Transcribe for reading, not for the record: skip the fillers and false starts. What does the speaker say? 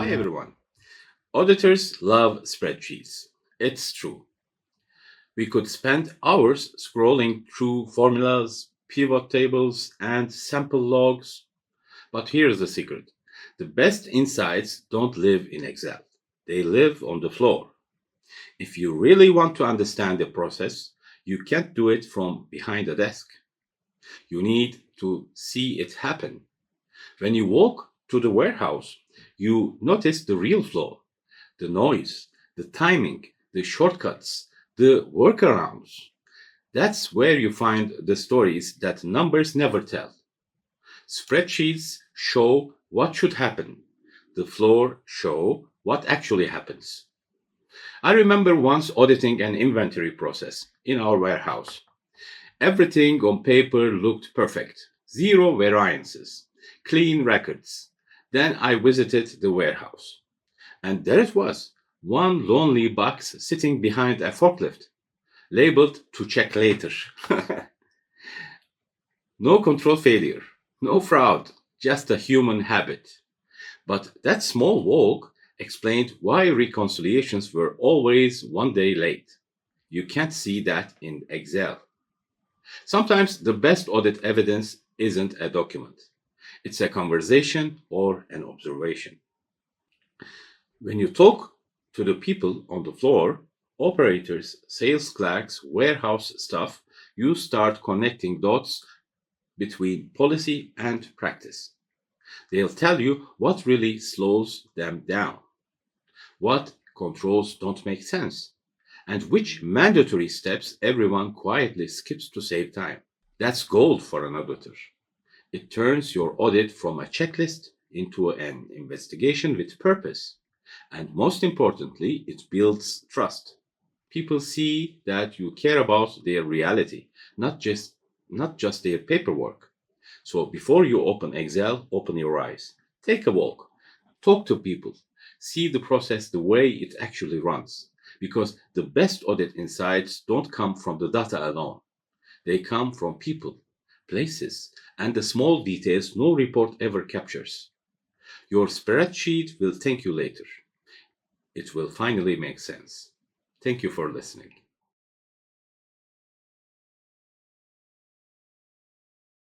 Hi everyone. Auditors love spreadsheets. It's true. We could spend hours scrolling through formulas, pivot tables, and sample logs. But here's the secret: the best insights don't live in Excel, they live on the floor. If you really want to understand the process, you can't do it from behind a desk. You need to see it happen. When you walk to the warehouse, you notice the real flow, the noise, the timing, the shortcuts, the workarounds. That's where you find the stories that numbers never tell. Spreadsheets show what should happen. The floor show what actually happens. I remember once auditing an inventory process in our warehouse. Everything on paper looked perfect. Zero variances. Clean records. Then I visited the warehouse. And there it was, one lonely box sitting behind a forklift, labeled to check later. No control failure, no fraud, just a human habit. But that small walk explained why reconciliations were always one day late. You can't see that in Excel. Sometimes the best audit evidence isn't a document, it's a conversation or an observation. When you talk to the people on the floor, operators, sales clerks, warehouse staff, you start connecting dots between policy and practice. They'll tell you what really slows them down, what controls don't make sense, and which mandatory steps everyone quietly skips to save time. That's gold for an auditor. It turns your audit from a checklist into an investigation with purpose. And most importantly, it builds trust. People see that you care about their reality, not just their paperwork. So before you open Excel, open your eyes. Take a walk. Talk to people. See the process the way it actually runs. Because the best audit insights don't come from the data alone. They come from people, places, and the small details no report ever captures. Your spreadsheet will thank you later. It will finally make sense. Thank you for listening.